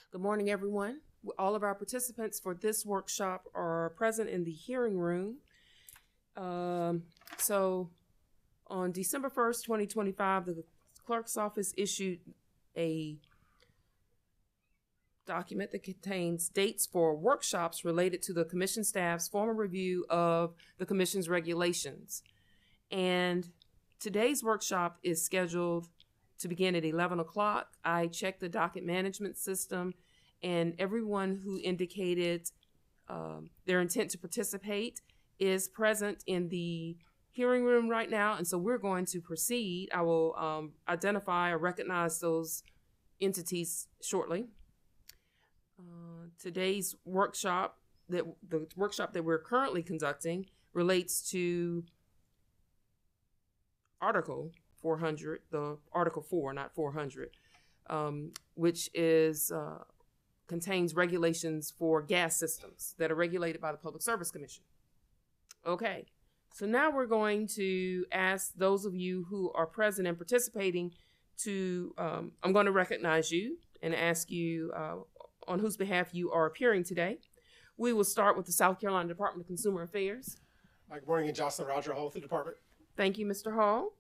Good morning, everyone. All of our participants for this workshop are present in the hearing room. So on December 1st, 2025, the clerk's office issued a document that contains dates for workshops related to the commission staff's formal review of the commission's regulations. And today's workshop is scheduled to begin at 11 o'clock. I checked the docket management system, and everyone who indicated their intent to participate is present in the hearing room right now. And so we're going to proceed. I will identify or recognize those entities shortly. Today's workshop, the workshop that we're currently conducting, relates to Article 400, the Article 4, not 400, which is contains regulations for gas systems that are regulated by the Public Service Commission. Okay, so now we're going to ask those of you who are present and participating to, I'm going to recognize you and ask you on whose behalf you are appearing today. We will start with the South Carolina Department of Consumer Affairs. Good morning, Jocelyn Roger Hall with the department. Thank you, Mr. Hall.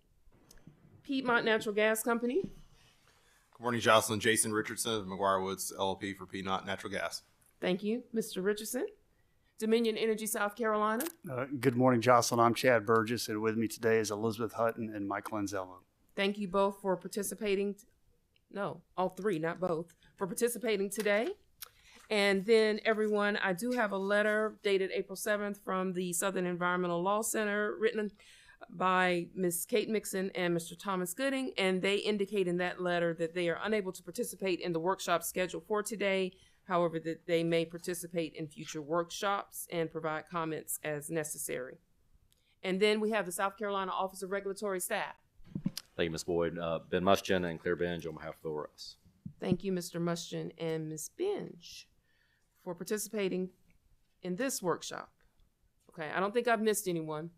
Piedmont Natural Gas Company. Good morning, Jocelyn. Jason Richardson of McGuire Woods LLP for Piedmont Natural Gas. Thank you, Mr. Richardson. Dominion Energy South Carolina. Good morning, Jocelyn. I'm Chad Burgess, and with me today is Elizabeth Hutton and Michael Anselmo. Thank you both for participating. No, all three, not both, for participating today. And then, everyone, I do have a letter dated April 7th from the Southern Environmental Law Center, written by Ms. Kate Mixon and Mr. Thomas Gooding, and they indicate in that letter that they are unable to participate in the workshop scheduled for today, however, that they may participate in future workshops and provide comments as necessary. And then we have the South Carolina Office of Regulatory Staff. Thank you, Ms. Boyd. Ben Muschin and Claire Benge on behalf of the ORS. Thank you, Mr. Muschin and Ms. Benge, for participating in this workshop. Okay, I don't think I've missed anyone.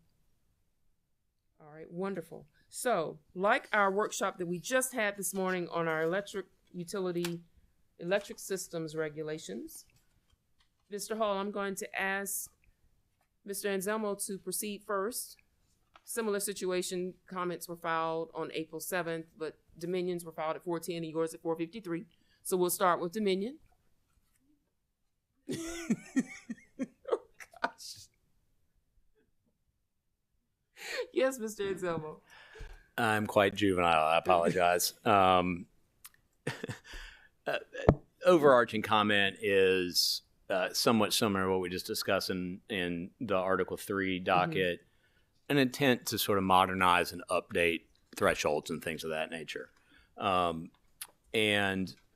All right, wonderful. So, like our workshop that we just had this morning on our electric systems regulations, Mr. Hall, I'm going to ask Mr. Anselmo to proceed first. Similar situation, comments were filed on April 7th, but Dominion's were filed at 4:10 and yours at 4:53. So we'll start with Dominion. Oh, gosh. Yes, Mr. Anselmo. I'm quite juvenile. I apologize. Overarching comment is somewhat similar to what we just discussed in the Article 3 docket, an intent to sort of modernize and update thresholds and things of that nature. And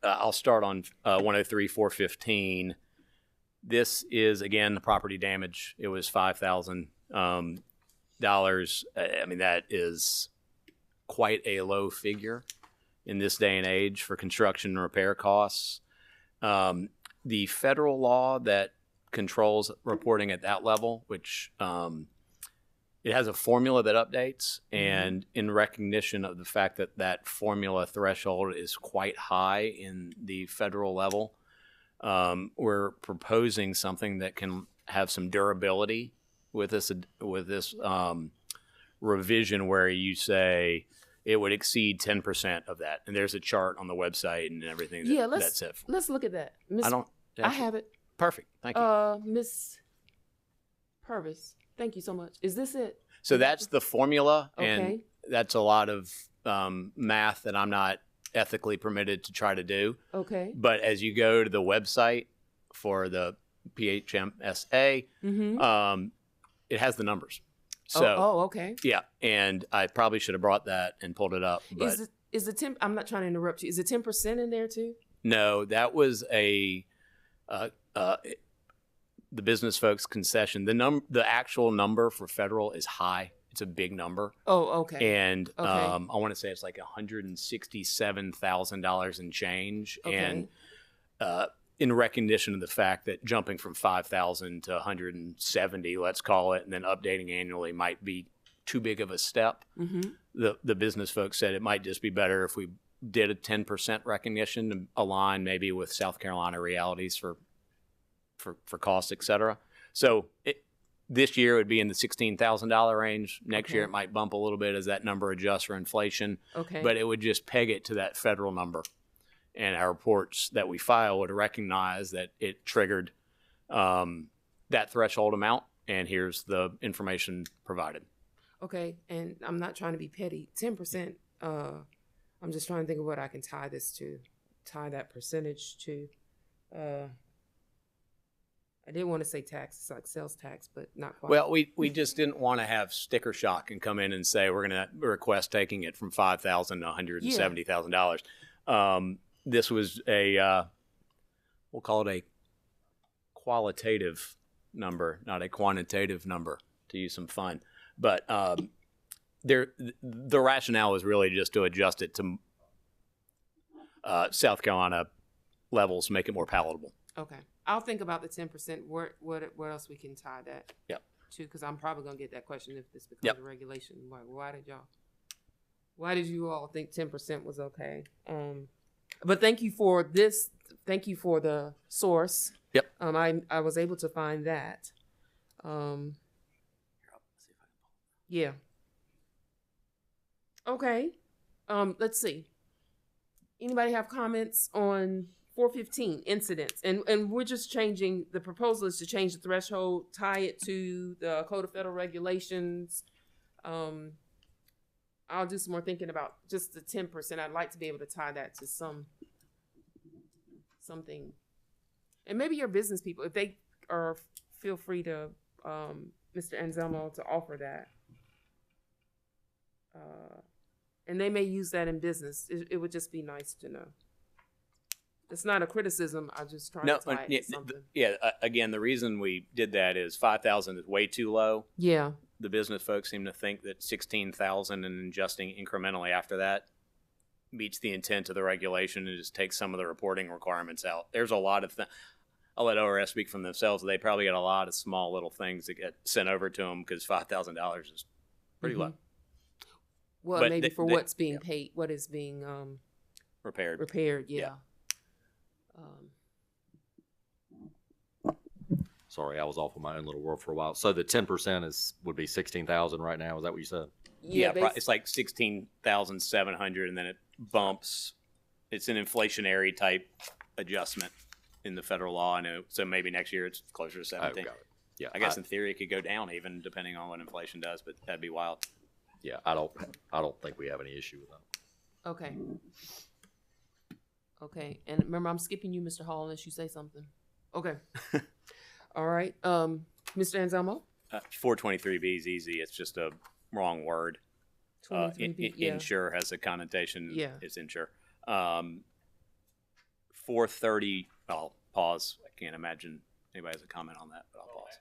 I'll start on 103-415. This is, again, the property damage. It was $5,000. I mean, that is quite a low figure in this day and age for construction and repair costs. The federal law that controls reporting at that level, which it has a formula that updates, and in recognition of the fact that that formula threshold is quite high in the federal level, we're proposing something that can have some durability with this revision, where you say it would exceed 10% of that, and there's a chart on the website and everything. That's it. Let's look at that. I have it. Perfect. Thank you. Miss Purvis. Thank you so much. Is this it? So that's the formula, and Okay. that's a lot of math that I'm not ethically permitted to try to do. Okay. But as you go to the website for the PHMSA, it has the numbers. So, okay. Yeah, and I probably should have brought that and pulled it up. But Is the 10? I'm not trying to interrupt you. Is the 10% in there too? no, that was the business folks' concession. The actual number for federal is high. It's a big number. Oh, okay. And I want to say it's like $167,000 and change. Okay. And in recognition of the fact that jumping from 5,000 to 170, let's call it, and then updating annually might be too big of a step. The business folks said it might just be better if we did a 10% recognition to align maybe with South Carolina realities for costs, et cetera. So this year it would be in the $16,000 range. Next year it might bump a little bit as that number adjusts for inflation. Okay. But it would just peg it to that federal number. And our reports that we file would recognize that it triggered that threshold amount, and here's the information provided. Okay, and I'm not trying to be petty. 10%. I'm just trying to think of what I can tie that percentage to. I did want to say tax, it's like sales tax, but not quite. Well, we just didn't want to have sticker shock and come in and say we're going to request taking it from $5,000 to $170,000. This was we'll call it a qualitative number, not a quantitative number, to use some fun. But the rationale was really just to adjust it to South Carolina levels, make it more palatable. Okay, I'll think about the 10%. What else we can tie that to? Because I'm probably gonna get that question if this becomes a regulation. Why did you all think 10% was okay? But thank you for this. Thank you for the source. Yep. I was able to find that. Yeah. Okay. Let's see. Anybody have comments on 415 incidents? And we're just changing, the proposal is to change the threshold, tie it to the Code of Federal Regulations. I'll do some more thinking about just the 10%. I'd like to be able to tie that to something. And maybe your business people, if they are, feel free to, Mr. Anselmo, to offer that. And they may use that in business. It would just be nice to know. It's not a criticism. I just try to tie it to something. Again, the reason we did that is 5,000 is way too low. Yeah. The business folks seem to think that 16,000 and adjusting incrementally after that meets the intent of the regulation and just takes some of the reporting requirements out. There's a lot of things. I'll let ORS speak for themselves. They probably get a lot of small little things that get sent over to them because $5,000 is pretty low. Well, but maybe for what's being paid, what is being repaired. Yeah. Sorry, I was off in my own little world for a while. So the 10% would be 16,000 right now. Is that what you said? Yeah, it's like 16,700, and then it bumps. It's an inflationary type adjustment in the federal law. I know. So maybe next year it's closer to 17. Oh, got it. Yeah, I guess in theory it could go down even depending on what inflation does, but that'd be wild. Yeah, I don't think we have any issue with that. Okay. Okay, and remember, I'm skipping you, Mr. Hall, unless you say something. Okay. All right. Mr. Anselmo? 423B is easy. It's just a wrong word. 23B, Insure has a connotation. Yeah. It's insure. 430, I'll pause. I can't imagine anybody has a comment on that, but I'll pause.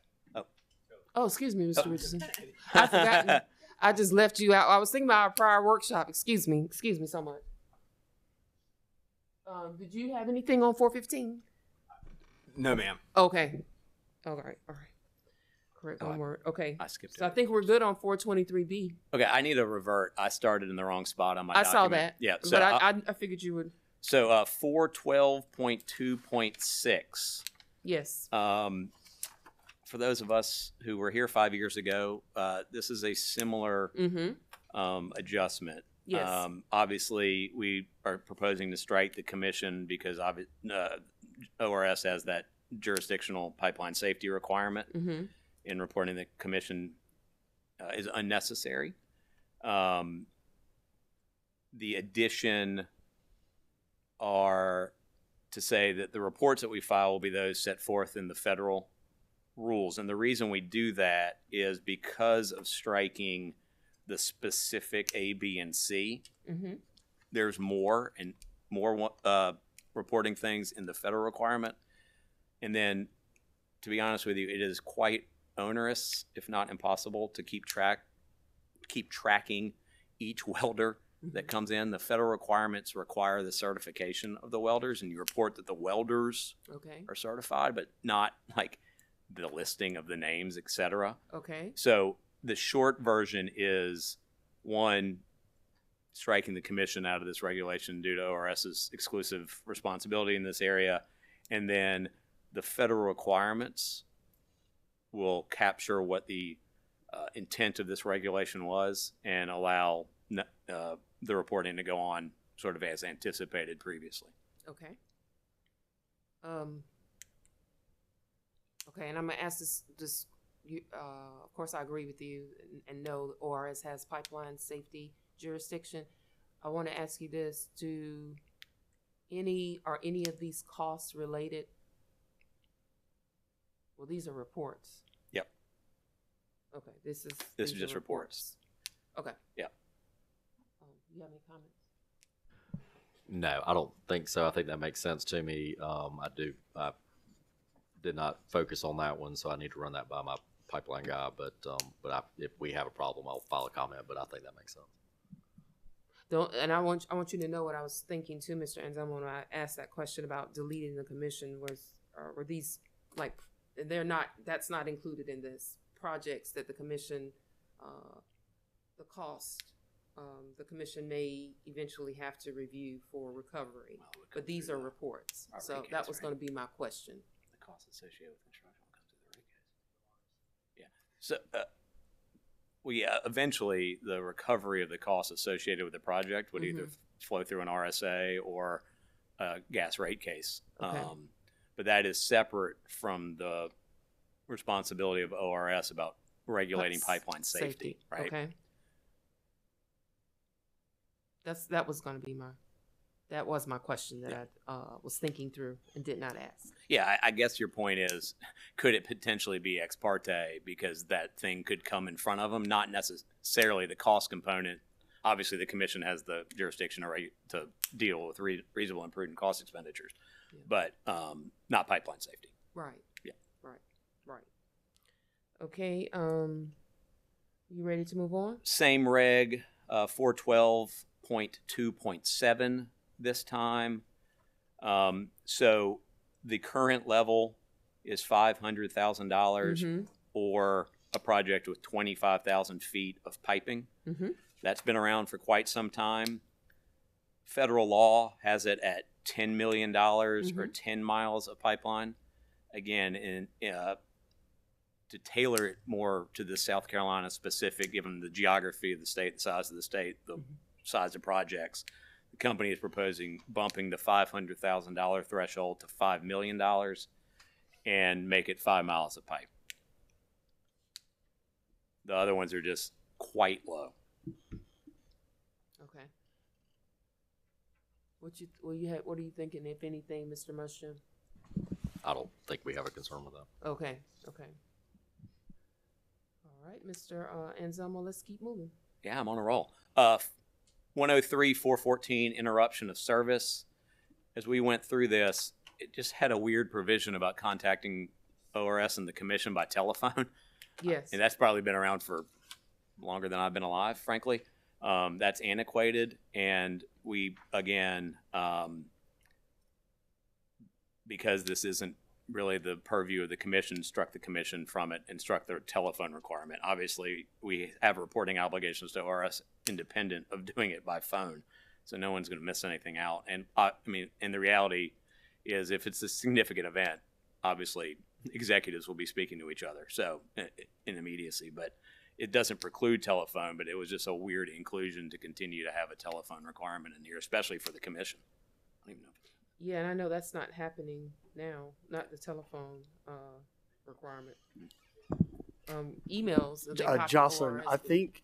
Oh, excuse me, Mr. Richardson. I forgot. I just left you out. I was thinking about our prior workshop. Excuse me so much. Did you have anything on 415? No, ma'am. Okay. All right. Correct one word. Okay. I skipped it. So I think we're good on 423B. Okay, I need to revert. I started in the wrong spot on my document. saw that. Yeah. So but I figured you would. So 412.2.6. Yes. For those of us who were here 5 years ago, this is a similar adjustment. Yes. Obviously, we are proposing to strike the commission because ORS has that jurisdictional pipeline safety requirement in reporting the commission is unnecessary. The addition are to say that the reports that we file will be those set forth in the federal rules. And the reason we do that is because of striking the specific A, B, and C. There's more reporting things in the federal requirement. And then, to be honest with you, it is quite onerous, if not impossible, to keep tracking each welder that comes in. The federal requirements require the certification of the welders, and you report that the welders are certified, but not like the listing of the names, etc. Okay. So the short version is, one, striking the commission out of this regulation due to ORS's exclusive responsibility in this area. And then the federal requirements will capture what the intent of this regulation was and allow the reporting to go on sort of as anticipated previously. Okay. Okay, and I'm gonna ask this. Of course, I agree with you, and know ORS has pipeline safety jurisdiction. I want to ask you this: are any of these costs related? Well, these are reports. Yep. Okay, this This is is just reports. Okay. Yeah. You have any comments? No, I don't think so. I think that makes sense to me. I did not focus on that one, so I need to run that by my pipeline guy. But if we have a problem, I'll file a comment. But I think that makes sense. And I want you to know what I was thinking too, Mr. Anselmo, when I asked that question about deleting the commission. Were these like that's not included in this projects that the commission, the cost, the commission may eventually have to review for recovery. But these are reports, so that was going to be my question. The costs associated with construction will come through the rate case. Yeah. So, eventually the recovery of the costs associated with the project would either flow through an RSA or a gas rate case. Okay. But that is separate from the responsibility of ORS about regulating pipeline safety, right? Okay. That was going to be my question that I was thinking through and did not ask. Yeah, I guess your point is, could it potentially be ex parte because that thing could come in front of them? Not necessarily the cost component. Obviously, the commission has the jurisdiction to deal with reasonable and prudent cost expenditures, but not pipeline safety. Right. Yeah. Right. Okay. You ready to move on? Same reg, 412.2.7 this time. So the current level is $500,000 or a project with 25,000 feet of piping. That's been around for quite some time. Federal law has it at $10 million or 10 miles of pipeline. Again, to tailor it more to the South Carolina specific, given the geography of the state, the size of the state, the size of projects, the company is proposing bumping the $500,000 threshold to $5 million and make it 5 miles of pipe. The other ones are just quite low. Okay. What are you thinking, if anything, Mr. Mushroom? I don't think we have a concern with that. Okay. All right, Mr. Anselmo, let's keep moving. Yeah, I'm on a roll. 103.414 interruption of service. As we went through this, it just had a weird provision about contacting ORS and the commission by telephone. Yes. And that's probably been around for longer than I've been alive, frankly. That's antiquated. And we, again, because this isn't really the purview of the commission, struck the commission from it and struck the telephone requirement. Obviously, we have reporting obligations to ORS independent of doing it by phone. So no one's going to miss anything out. And and the reality is if it's a significant event, obviously executives will be speaking to each other. So in immediacy, but it doesn't preclude telephone, but it was just a weird inclusion to continue to have a telephone requirement in here, especially for the commission. I don't even know. Yeah, and I know that's not happening now, not the telephone requirement. Emails. Jocelyn, I think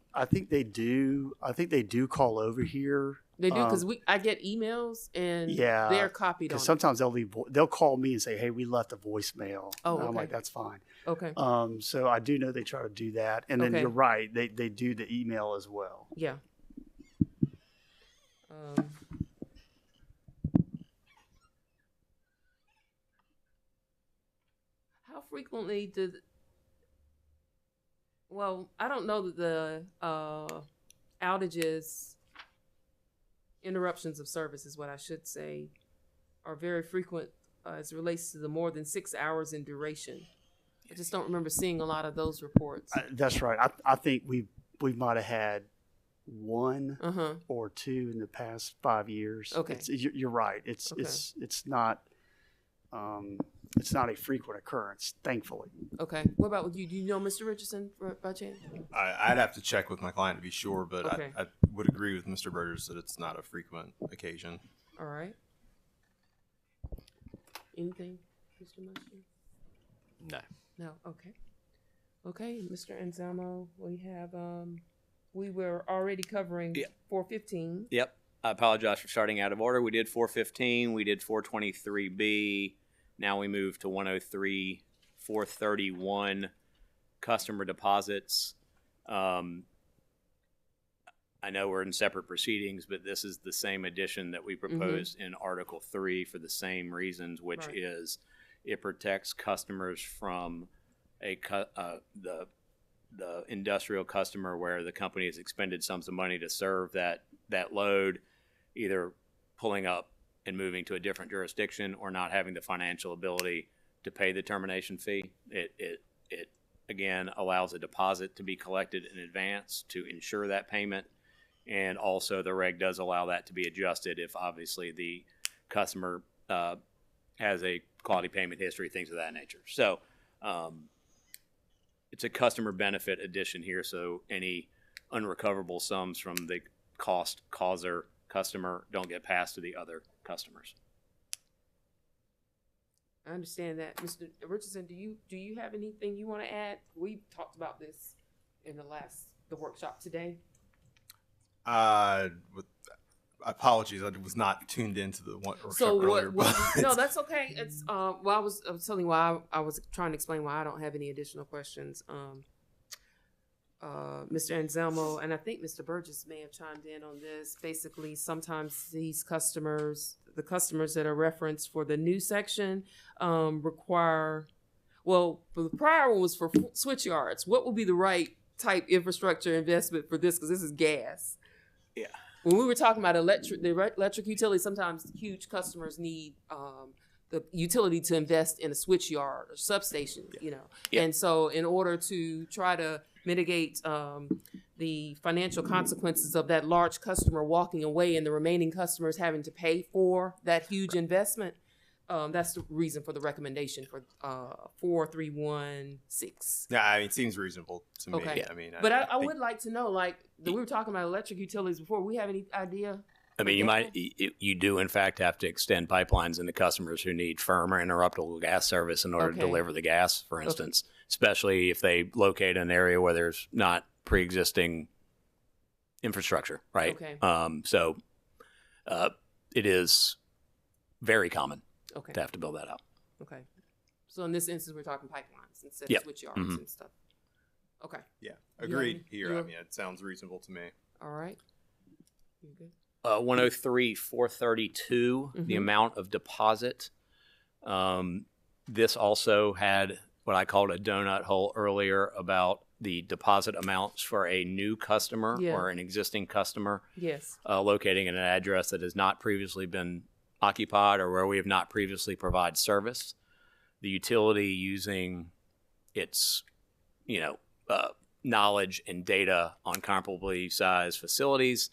they do. I think they do call over here. They do, because I get emails and they're copied on. Because sometimes they'll call me and say, "Hey, we left a voicemail." Oh, and I'm okay. like, "That's fine." Okay. So I do know they try to do that, and then Okay. you're right. They do the email as well. Yeah. How frequently well, I don't know that the outages, interruptions of service is what I should say, are very frequent as it relates to the more than 6 hours in duration. I just don't remember seeing a lot of those reports. That's right. I think we might have had one or two in the past 5 years. Okay. You're right. It's not a frequent occurrence, thankfully. Okay. What about with you? Do you know Mr. Richardson by chance? I'd have to check with my client to be sure, but Okay. I would agree with Mr. Burgess that it's not a frequent occasion. All right. Anything, Mr. Mushroom? No. No. Okay. Okay, Mr. Anselmo, we have we were already covering 415. Yep. I apologize for starting out of order. We did 415. We did 423B. Now we move to 103, 431, customer deposits. I know we're in separate proceedings, but this is the same addition that we proposed in Article 3 for the same reasons, which Right. is it protects customers from the industrial customer where the company has expended sums of money to serve that load, either pulling up and moving to a different jurisdiction or not having the financial ability to pay the termination fee. It again allows a deposit to be collected in advance to ensure that payment, and also the reg does allow that to be adjusted if obviously the customer has a quality payment history, things of that nature. So it's a customer benefit addition here, so any unrecoverable sums from the cost causer customer don't get passed to the other customers. I understand that. Mr. Richardson, do you have anything you want to add? We talked about this in the workshop today. With apologies, I was not tuned into the one workshop So earlier. what? But No, that's okay. It's well, I was telling you why I was trying to explain why I don't have any additional questions. Mr. Anselmo and I think Mr. Burgess may have chimed in on this. Basically, sometimes these customers, the customers that are referenced for the new section, require. Well, for the prior one was for switch yards. What would be the right type infrastructure investment for this? Because this is gas. Yeah. When we were talking about the electric utility, sometimes huge customers need the utility to invest in a switch yard or substation, you know. Yeah. And so in order to try to mitigate the financial consequences of that large customer walking away and the remaining customers having to pay for that huge investment, that's the reason for the recommendation for 4316. yeah, I mean, it seems reasonable to me. Okay. I mean, But I think- would like to know, like, we were talking about electric utilities before. We have any idea? I mean, you do in fact have to extend pipelines into customers who need firm or interruptible gas service in order to Okay. deliver the gas, for instance, especially if they locate an area where there's not pre-existing infrastructure, right? Okay. So it is very common Okay. to have to build that out. Okay. So in this instance, we're talking pipelines instead Yep. of switch yards Mhm. and stuff. Okay. yeah, agreed. Here, I you're- mean, it sounds reasonable to me. All right. You good? 103, 432, the Mhm. amount of deposit. This also had what I called a donut hole earlier about the deposit amounts for a new customer Yeah. or an existing customer Yes. locating in an address that has not previously been occupied or where we have not previously provided service. The utility using its, knowledge and data on comparably sized facilities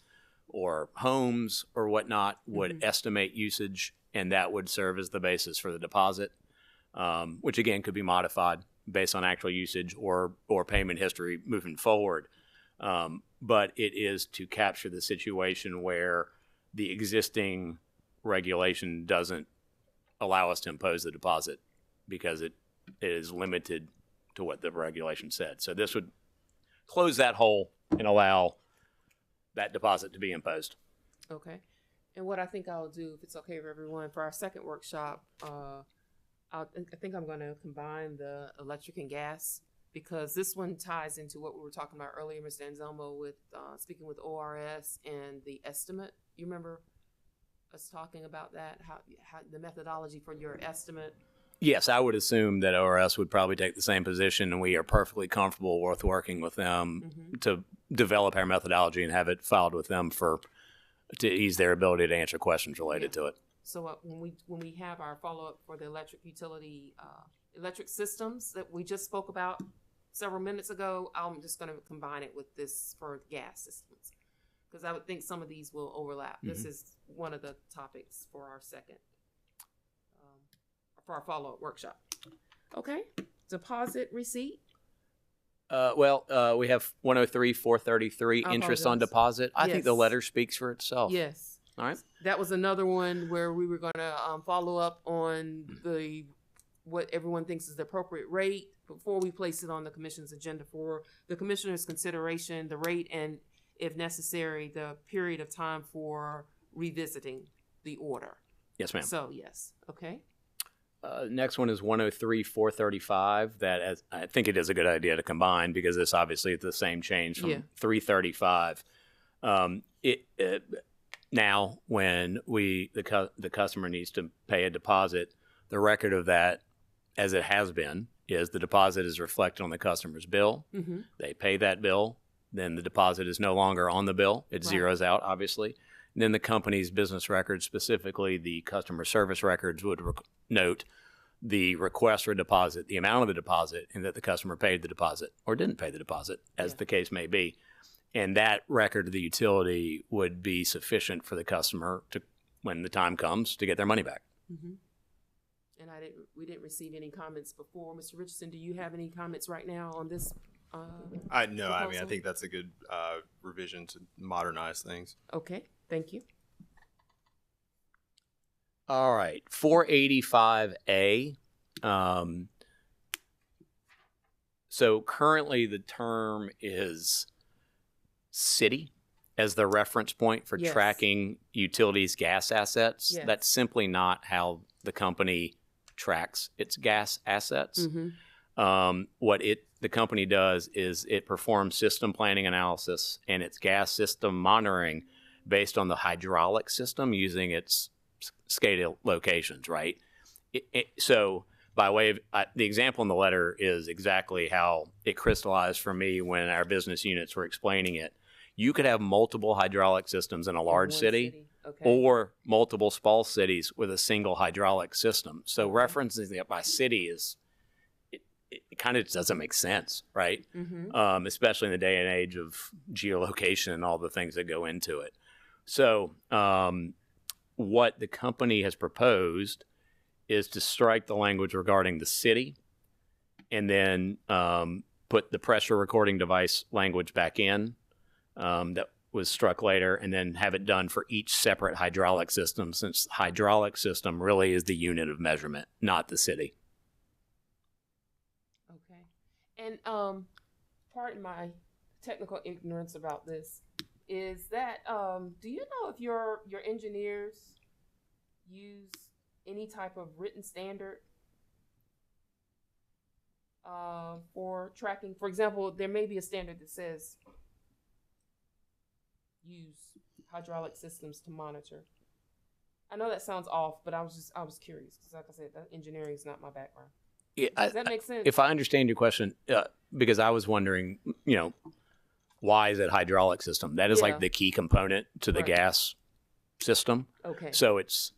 or homes or whatnot would estimate usage, and that would serve as the basis for the deposit, which again could be modified based on actual usage or payment history moving forward. But it is to capture the situation where the existing regulation doesn't allow us to impose the deposit because it is limited to what the regulation said. So this would close that hole and allow that deposit to be imposed. Okay. And what I think I'll do, if it's okay with everyone, for our second workshop, I think I'm going to combine the electric and gas because this one ties into what we were talking about earlier, Mr. Anselmo, with speaking with ORS and the estimate. You remember us talking about that, how the methodology for your estimate? Yes, I would assume that ORS would probably take the same position, and we are perfectly comfortable with working with them to develop our methodology and have it filed with them to ease their ability to answer questions related to it. So when we have our follow-up for the electric utility, electric systems that we just spoke about several minutes ago, I'm just going to combine it with this for gas systems. because I would think some of these will overlap. This is one of the topics for our second, for our follow-up workshop. Okay, deposit receipt. We have 103, 433, I interest on apologize. deposit. I think the Yes. letter speaks for itself. Yes. All right. That was another one where we were going to follow up on what everyone thinks is the appropriate rate before we place it on the commission's agenda for the commissioner's consideration, the rate, and if necessary, the period of time for revisiting the order. Yes, ma'am. So, yes. Okay. Next one is 103, 435. I think it is a good idea to combine because this obviously is the same change from 335. Now, when the customer needs to pay a deposit, the record of that, as it has been, is the deposit is reflected on the customer's bill. Mm-hmm. They pay that bill, then the deposit is no longer on the bill. It zeroes out, obviously. And then the company's business records, specifically the customer service records, would note the request for a deposit, the amount of the deposit, and that the customer paid the deposit or didn't pay the deposit, as the case may be. And that record of the utility would be sufficient for the customer to, when the time comes, to get their money back. Mm-hmm. And we didn't receive any comments before. Mr. Richardson, do you have any comments right now on this? No, I mean, I proposal? think that's a good revision to modernize things. Okay, thank you. All right, 485A. So currently the term is city as the reference point for Yes. tracking utilities gas assets. Yes. That's simply not how the company tracks its gas assets. Mm-hmm. What the company does is it performs system planning analysis and its gas system monitoring based on the hydraulic system using its SCADA locations, right? So by way of the example in the letter is exactly how it crystallized for me when our business units were explaining it. You could have multiple hydraulic systems in a large One city. Okay. Or multiple small cities with a single hydraulic system. So referencing it by city it kind of doesn't make sense, right? Mm-hmm. Especially in the day and age of geolocation and all the things that go into it. So what the company has proposed is to strike the language regarding the city and then put the pressure recording device language back in that was struck later, and then have it done for each separate hydraulic system, since hydraulic system really is the unit of measurement, not the city. Okay. And pardon my technical ignorance about this, is that do you know if your engineers use any type of written standard for tracking? For example, there may be a standard that says use hydraulic systems to monitor. I know that sounds off, but I was curious because, like I said, engineering is not my background. Yeah, Does that make sense? If I understand your question, because I was wondering, why is it hydraulic system? That is like the key component to the gas system. Okay. So it's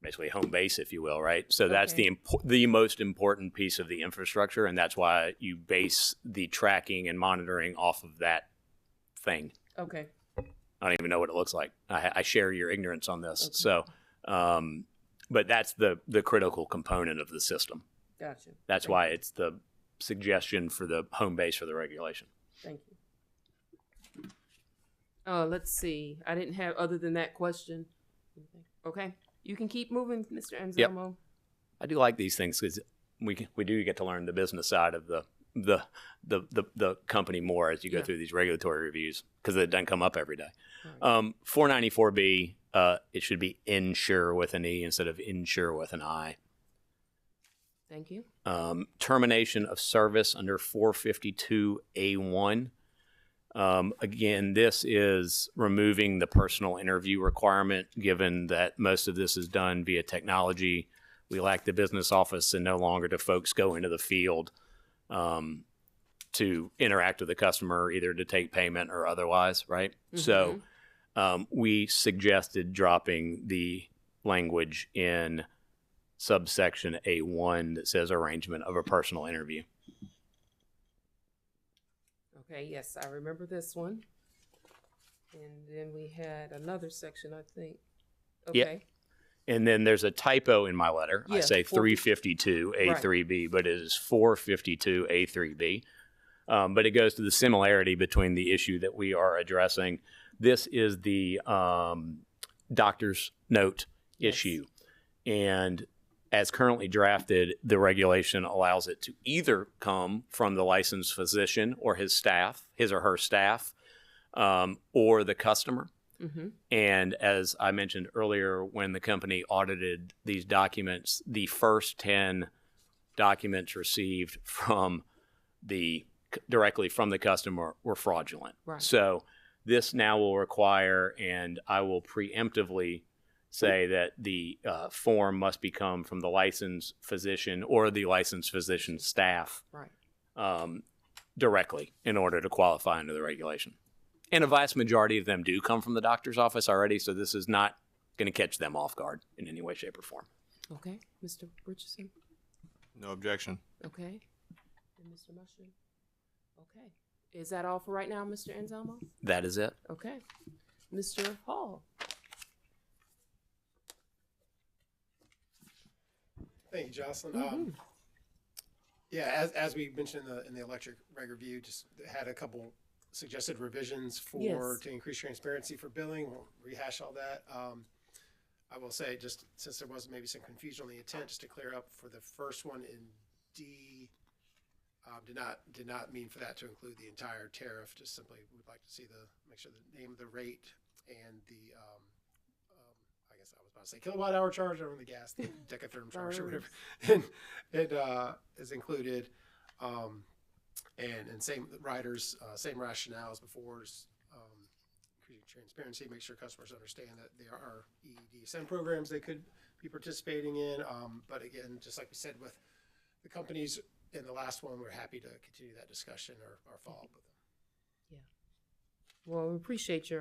basically home base, if you will, right? So that's the most important piece of the infrastructure, and that's why you base the tracking and monitoring off of that thing. Okay. I don't even know what it looks like. I share your ignorance on this. Okay. So, but that's the critical component of the system. Gotcha. That's why it's the suggestion for the home base for the regulation. Thank you. Let's see. I didn't have other than that question. Okay. You can keep moving, Mr. Anselmo. Yep. I do like these things because we do get to learn the business side of the company more as you go through these regulatory reviews, because it doesn't come up every day. Right. 494B, it should be insure with an E instead of insure with an I. Thank you. Termination of service under 452A1. Again, this is removing the personal interview requirement, given that most of this is done via technology. We lack the business office, and no longer do folks go into the field to interact with the customer, either to take payment or otherwise, right? Mm-hmm. So we suggested dropping the language in subsection A1 that says arrangement of a personal interview. Okay, yes, I remember this one. And then we had another section, I think. Yeah. Okay. And then there's a typo in my letter. I Yeah, say 352 A3B, but it is 452 A3B. But it goes to the similarity between the issue that we are addressing. This is the doctor's note issue. And as currently drafted, the regulation allows it to either come from the licensed physician or his staff, his or her staff, or the customer. Mm-hmm. And as I mentioned earlier, when the company audited these documents, the first 10 documents received from directly from the customer were fraudulent. Right. So this now will require, and I will preemptively say that the form must become from the licensed physician or the licensed physician staff Right. directly in order to qualify under the regulation. And a vast majority of them do come from the doctor's office already, so this is not going to catch them off guard in any way, shape, or form. Okay. Mr. Richardson? No objection. Okay. And Mr. Mushroom? Okay. Is that all for right now, Mr. Anselmo? That is it. Okay. Mr. Hall? Thank you, Jocelyn. Mm-hmm. Yeah, as we mentioned in the electric reg review, just had a couple suggested revisions Yes. to increase transparency for billing. We'll rehash all that. I will say, just since there was maybe some confusion on the intent, just to clear up for the first one in D, did not mean for that to include the entire tariff. Just simply would like to see make sure the name of the rate and the I guess I was about to say kilowatt hour charge or the gas, the decatherm charge or whatever, and it is included. And same riders, same rationale as before, increasing transparency, make sure customers understand that there are EEDSN programs they could be participating in. But again, just like we said with the companies in the last one, we're happy to continue that discussion or follow up with them. Yeah. Well, we appreciate you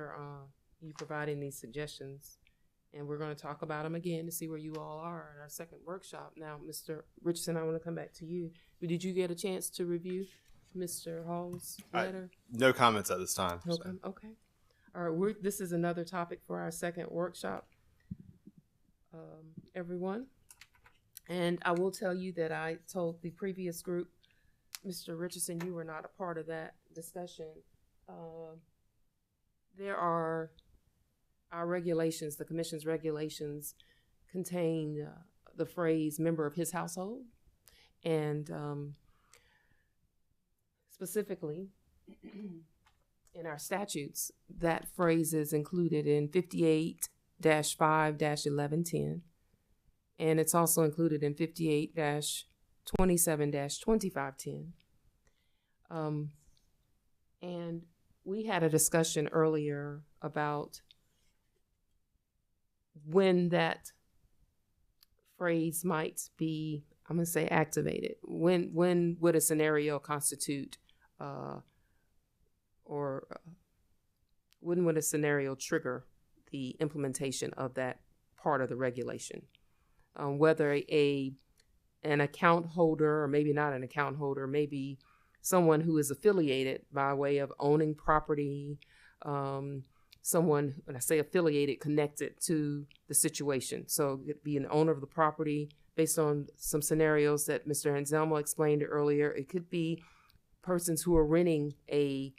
providing these suggestions, and we're going to talk about them again to see where you all are in our second workshop. Now, Mr. Richardson, I want to come back to you. Did you get a chance to review Mr. Hall's letter? No comments at this time. so. Okay. Okay. All right. This is another topic for our second workshop, everyone. And I will tell you that I told the previous group, Mr. Richardson, you were not a part of that discussion. There are our regulations, the commission's regulations contain the phrase member of his household. And specifically in our statutes, that phrase is included in 58-5-1110. And it's also included in 58-27-2510. And we had a discussion earlier about when that phrase might be, I'm going to say, activated. When would a scenario constitute, when would a scenario trigger the implementation of that part of the regulation? Whether an account holder, or maybe not an account holder, maybe someone who is affiliated by way of owning property, someone, when I say affiliated, connected to the situation. So it could be an owner of the property based on some scenarios that Mr. Anselmo explained earlier. It could be persons who are renting a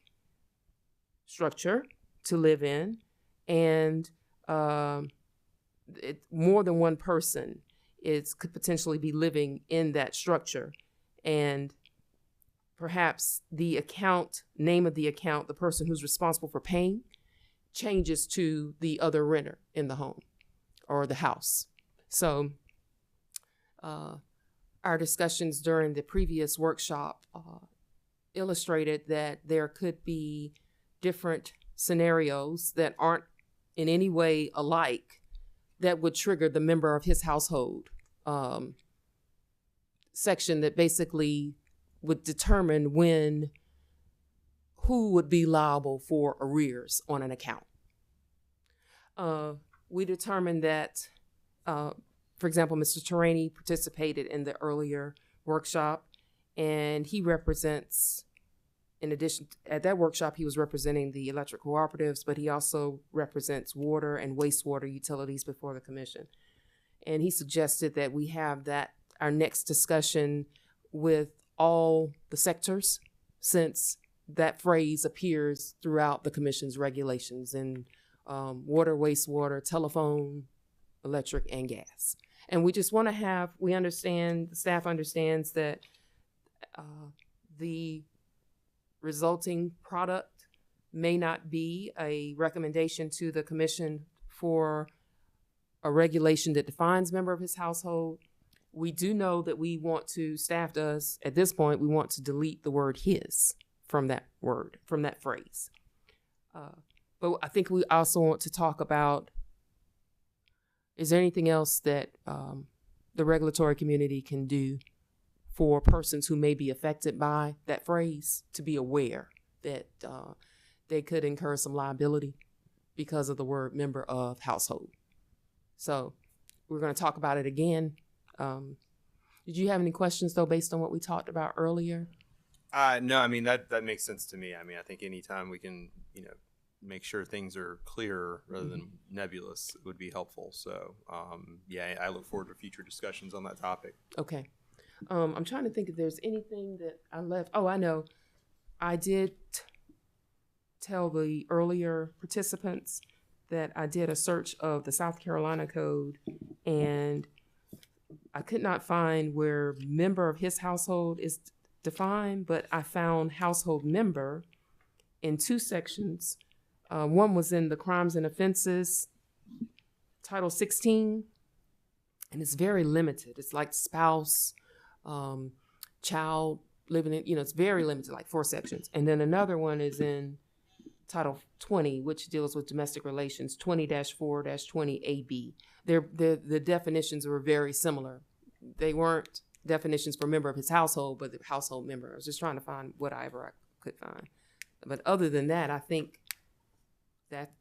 structure to live in, and more than one person could potentially be living in that structure. And perhaps the name of the account, the person who's responsible for paying, changes to the other renter in the home or the house. So our discussions during the previous workshop illustrated that there could be different scenarios that aren't in any way alike that would trigger the member of his household section that basically would determine who would be liable for arrears on an account. We determined that, for example, Mr. Tarani participated in the earlier workshop, and he represents in addition, at that workshop, he was representing the electric cooperatives, but he also represents water and wastewater utilities before the commission. And he suggested that we have our next discussion with all the sectors, since that phrase appears throughout the commission's regulations in water, wastewater, telephone, electric, and gas. And we just want to the staff understands that the resulting product may not be a recommendation to the commission for a regulation that defines member of his household. We do know that staff does, at this point, we want to delete the word his from that phrase. But I think we also want to talk about, is there anything else that the regulatory community can do for persons who may be affected by that phrase to be aware that they could incur some liability because of the word member of household? So we're going to talk about it again. Did you have any questions, though, based on what we talked about earlier? No, I mean, that makes sense to me. I mean, I think anytime we can, make sure things are clear rather than nebulous would be helpful. So, I look forward to future discussions on that topic. Okay. I'm trying to think if there's anything that I left. Oh, I know. I did tell the earlier participants that I did a search of the South Carolina code, and I could not find where member of his household is defined, but I found household member in 2 sections. One was in the Crimes and Offenses, Title 16, and it's very limited. It's like spouse, child living in, it's very limited, like 4 sections. And then another one is in Title 20, which deals with domestic relations, 20-4-20AB. The definitions were very similar. They weren't definitions for member of his household, but the household member. I was just trying to find whatever I could find. But other than that, I think that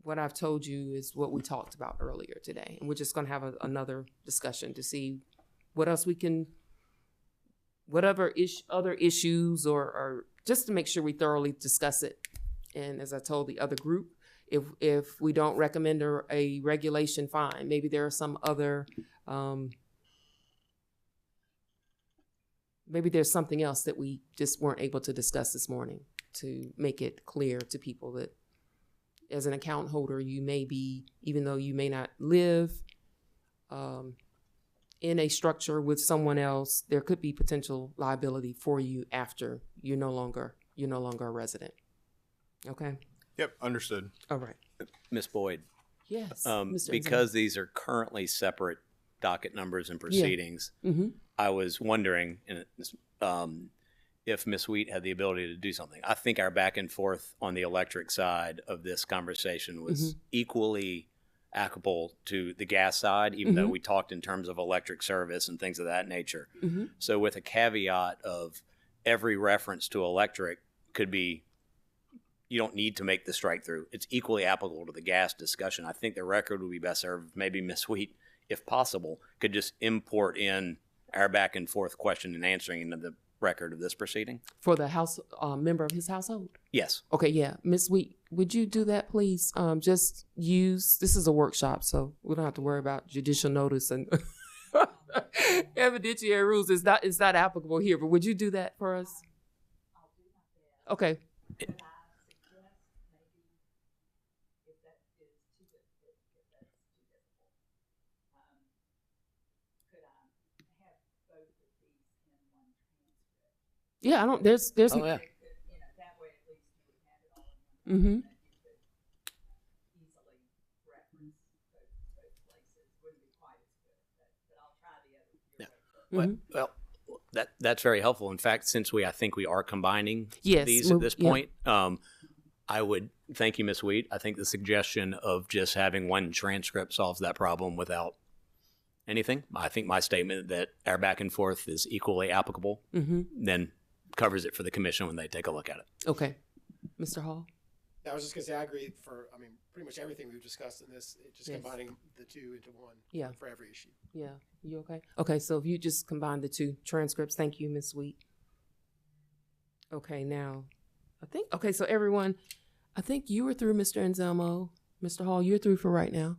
what I've told you is what we talked about earlier today. And we're just going to have another discussion to see what else we can, whatever other issues or just to make sure we thoroughly discuss it. And as I told the other group, if we don't recommend a regulation, fine. Maybe there are some other, maybe there's something else that we just weren't able to discuss this morning to make it clear to people that as an account holder, you may be, even though you may not live in a structure with someone else, there could be potential liability for you after you're no longer a resident. Okay? Yep, understood. All right. Ms. Boyd, Yes. Mr. because these are currently separate docket numbers and proceedings, Mm-hmm. I was wondering if Ms. Wheat had the ability to do something. I think our back and forth on the electric side of this conversation was equally applicable to the gas side, even though we talked in terms of electric service and things of that nature. Mm-hmm. So with a caveat of every reference to electric could be, you don't need to make the strike through. It's equally applicable to the gas discussion. I think the record would be best served, maybe Ms. Wheat, if possible, could just import in our back and forth question and answering into the record of this proceeding. For the house member of his household? Yes. Okay, yeah. Ms. Wheat, would you do that, please? Just use, this is a workshop, so we don't have to worry about judicial notice and evidentiary rules. It's not applicable here, but would you do that for us? Okay. Yeah, I don't, there's. Oh, yeah. Mm-hmm. Well, that's very helpful. In fact, since I think we are combining Yes, these at this yeah. point, I would thank you, Ms. Wheat. I think the suggestion of just having one transcript solves that problem without anything. I think my statement that our back and forth is equally applicable then covers it for the commission when they take a look at it. Okay. Mr. Hall? I was just gonna say, I agree pretty much everything we've discussed in this, just Yes. combining the two into one. Yeah. For every issue. Yeah. You okay? Okay, so if you just combine the 2 transcripts, thank you, Ms. Sweet. Okay, now, okay, so everyone, I think you were through, Mr. Anselmo. Mr. Hall, you're through for right now.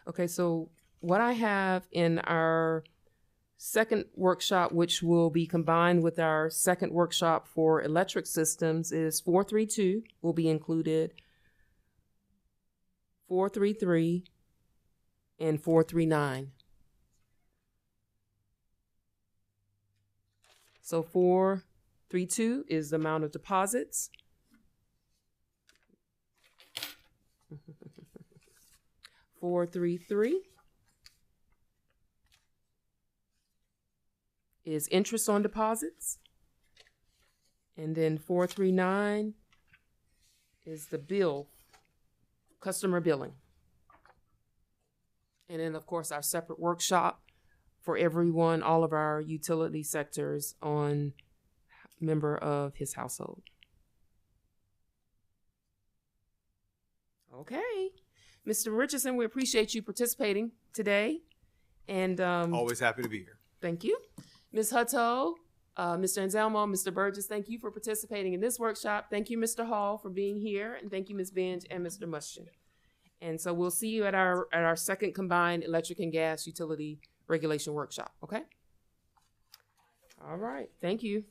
Okay, so what I have in our second workshop, which will be combined with our second workshop for electric systems, is 432 will be included, 433, and 439. So 432 is the amount of deposits. 433 is interest on deposits. And then 439 is the bill, customer billing. And then, of course, our separate workshop for everyone, all of our utility sectors on member of his household. Okay. Mr. Richardson, we appreciate you participating today. And Always happy to be here. thank you. Ms. Hutto, Mr. Anselmo, Mr. Burgess, thank you for participating in this workshop. Thank you, Mr. Hall, for being here. And thank you, Ms. Benj and Mr. Muschin. And so we'll see you at our second combined electric and gas utility regulation workshop, okay? All right, thank you.